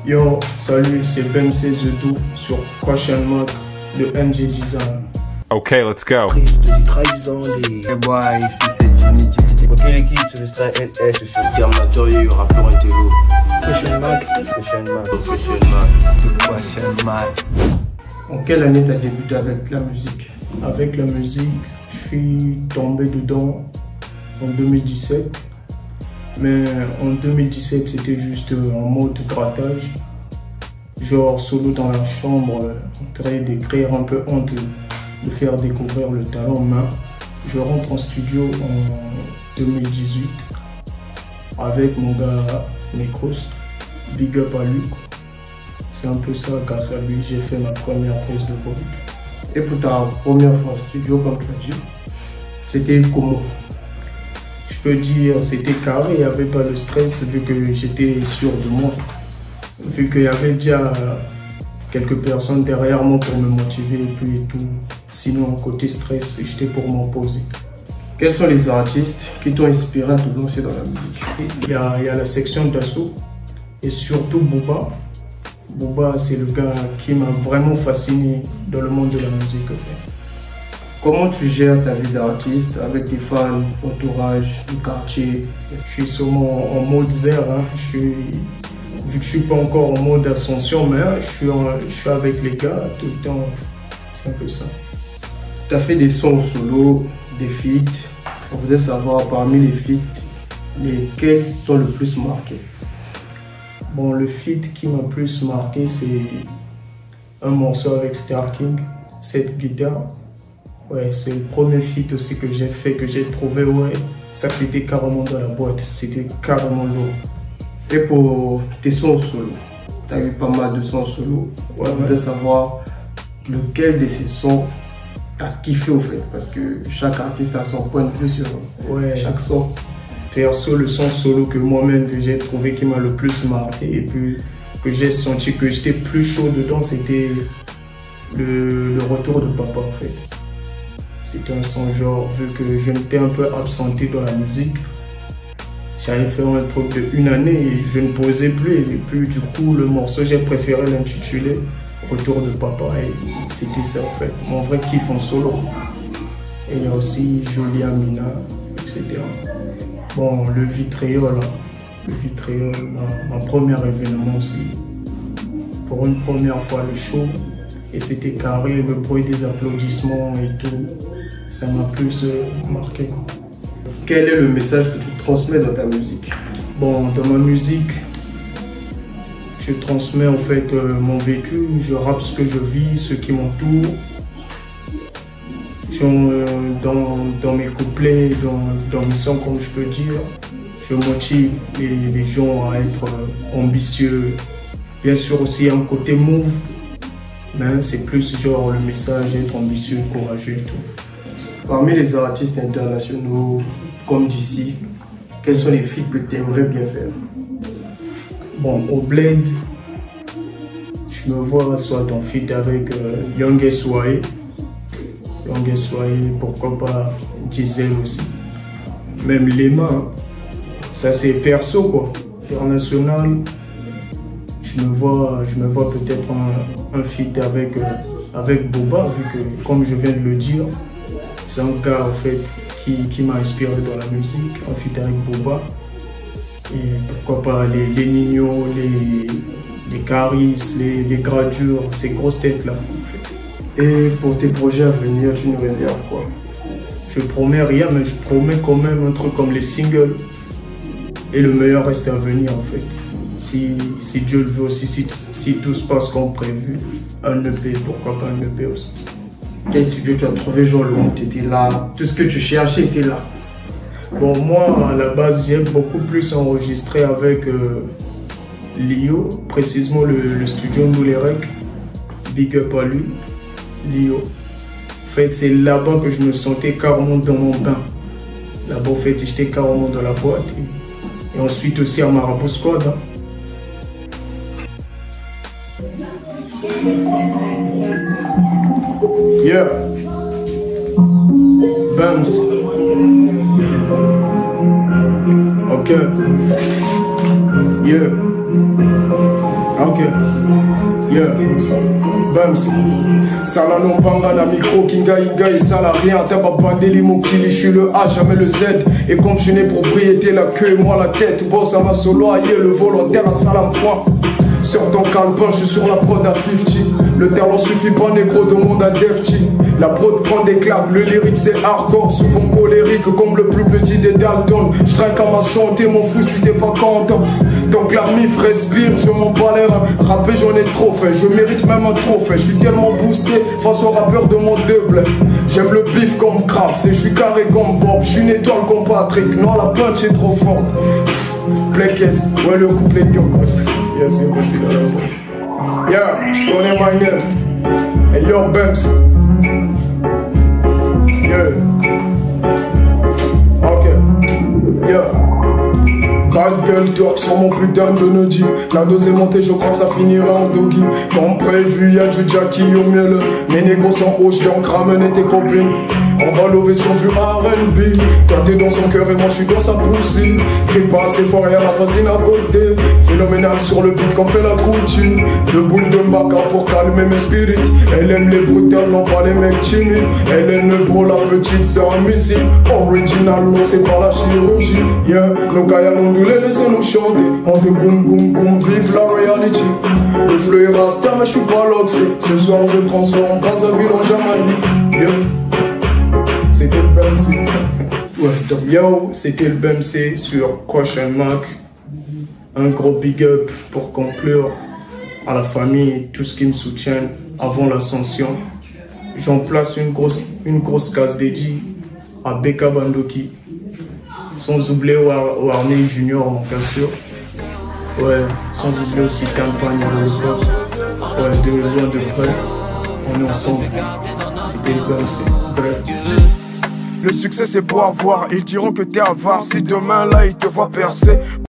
Yo, salut, c'est BMC The Do sur Question Mark de NG Design. Okay, let's go. Hey boy, ici c'est Jimmy G. Ok l'équipe, c'est le Star NS, je suis Terminator, rappeur intello. Question Mark. En quelle année t'as débuté avec la musique? Avec la musique, je suis tombé dedans en 2017. Mais en 2017, c'était juste en mode grattage. Genre solo dans la chambre, en train d'écrire un peu honte de faire découvrir le talent humain. Je rentre en studio en 2018 avec mon gars Necros. Big up à lui. C'est un peu ça, grâce à lui, j'ai fait ma première prise de voix. Et pour ta première fois en studio, comme tu as dit, c'était comment? Je peux dire c'était carré, il n'y avait pas de stress vu que j'étais sûr de moi. Vu qu'il y avait déjà quelques personnes derrière moi pour me motiver et puis tout. Sinon, côté stress, j'étais pour m'en poser. Quels sont les artistes qui t'ont inspiré à te lancer dans la musique? Il y a la section d'assaut et surtout Booba. Booba, c'est le gars qui m'a vraiment fasciné dans le monde de la musique. Comment tu gères ta vie d'artiste avec tes fans, entourage, le quartier? Je suis sûrement en mode zère, hein. Vu que je ne suis pas encore en mode ascension, mais je suis avec les gars tout le temps. C'est un peu ça. Tu as fait des sons solo, des feats. On voudrait savoir parmi les feats, lesquels t'ont le plus marqué? Bon, le feat qui m'a plus marqué, c'est un morceau avec Star King, cette guitare. Ouais, c'est le premier feat aussi que j'ai fait, que j'ai trouvé, ouais, ça c'était carrément dans la boîte, c'était carrément lourd. Et pour tes sons solo, tu as eu pas mal de sons solo. Ouais, je voudrais savoir lequel de ces sons t'as kiffé au fait, parce que chaque artiste a son point de vue sur chaque son. Perso, le son solo que moi-même que j'ai trouvé qui m'a le plus marqué et puis que j'ai senti que j'étais plus chaud dedans, c'était le retour de papa en fait. C'était un son genre, vu que je m'étais un peu absenté dans la musique, j'avais fait un truc de 1 année et je ne posais plus. Et puis du coup, le morceau, j'ai préféré l'intituler Retour de papa et c'était ça en fait, mon vrai kiff en solo. Et il y a aussi Jolie Amina, etc. Bon, le Vitriol, ma première événement aussi. Pour une première fois le show, et c'était carré, le bruit des applaudissements et tout, ça m'a plus marqué. Quel est le message que tu transmets dans ta musique? Bon, dans ma musique, je transmets en fait mon vécu, je rappe ce que je vis, ce qui m'entoure. Dans mes couplets, dans mes sons, comme je peux dire, je motive les gens à être ambitieux. Bien sûr aussi un côté move, mais c'est plus genre le message, être ambitieux, courageux et tout. Parmi les artistes internationaux, comme d'ici, quels sont les feats que tu aimerais bien faire? Bon, au Blade, je me vois soit en feat avec Young S.Y. Pourquoi pas Diesel aussi. Même les mains, ça c'est perso quoi. International, je me vois peut-être un feat avec Booba, vu que comme je viens de le dire, c'est un gars en fait qui m'a inspiré dans la musique, un feat avec Booba. Et pourquoi pas les Nino, les Caris, les Gradures, ces grosses têtes là en fait. Et pour tes projets à venir, tu nous réserves quoi? Je promets rien, mais je promets quand même un truc comme les singles. Et le meilleur reste à venir en fait. Si Dieu le veut aussi, si tout se passe comme prévu, un EP, pourquoi pas un EP aussi. Quel studio tu as trouvé, genre le monde était là, tout ce que tu cherchais était là? Bon, moi à la base, j'ai beaucoup plus enregistré avec Lio, précisément le studio Noulerec. Big up à lui. Lio. En fait, c'est là-bas que je me sentais carrément dans mon bain. Là-bas, en fait, j'étais carrément dans la boîte. Et ensuite aussi à Marabout Squad. Hein. Yeah. Bams. Ok. Yeah. Ok. Yeah. Bams. Salano Banga na micro Kinga Inga et salarié en taba bandeli Mokili. Je suis le A, jamais le Z. Et comme je n'ai propriété la queue et moi la tête. Bon ça va solo aïe le volontaire à salam foi. Sur ton calepin, je suis sur la prod à 50. Le talent suffit pas, négro, demande à Defty. La prod prend des claques, le lyrique c'est hardcore. Souvent colérique comme le plus petit des Dalton. Je trinque à ma santé, mon fou si t'es pas content. Donc la mif respire, je m'en bats les reins. Rapper j'en ai trop fait, je mérite même un trophée. Je suis tellement boosté face aux rappeurs de mon double. J'aime le bif comme Kraft, je suis carré comme Bob. Je suis une étoile comme Patrick, non la punch est trop forte. Play caisse, ouais le couplet de yeah, c'est possible dans la boîte. Yeah, tu connais my name. Hey yo, Bams. Yeah. Ok. Yeah. Bad girl talk sur mon putain de nudie. La dose est montée, je crois que ça finira en doggy. Comme prévu, y'a du Jackie au miel. Mes négros sont hauts, donc ramène tes copines. On va lever sur du R&B. Toi t'es dans son cœur et moi je suis dans sa poussine. Crie pas assez fort, y'a la voisine à côté. Phénoménal sur le beat qu'on fait la coutine. Deux boules de maca pour calmer mes spirits. Elle aime les brutales, non pas les mecs timides. Elle aime le beau, la petite c'est un missile. Original, non c'est pas la chirurgie. Yeah, nos gars nous les laissez-nous chanter. On te goum goum goum, vive la reality. Le fleu est rasta mais je suis pas loxé. Ce soir je transforme Brazzaville en Jamaïque. Yeah. C'était le BMC. Ouais, donc yo, c'était le BMC sur Question Mark. Un gros big up pour conclure à la famille, tout ce qui me soutient avant l'ascension. J'en place une grosse case dédiée à Beka Bandoki. Sans oublier Warney Junior, bien sûr. Ouais, sans oublier aussi Campagne de l'époque. Ouais, de loin de près. On est ensemble. C'était le BMC. Bref. Le succès c'est pour avoir, ils diront que t'es avare. Si demain là ils te voient percer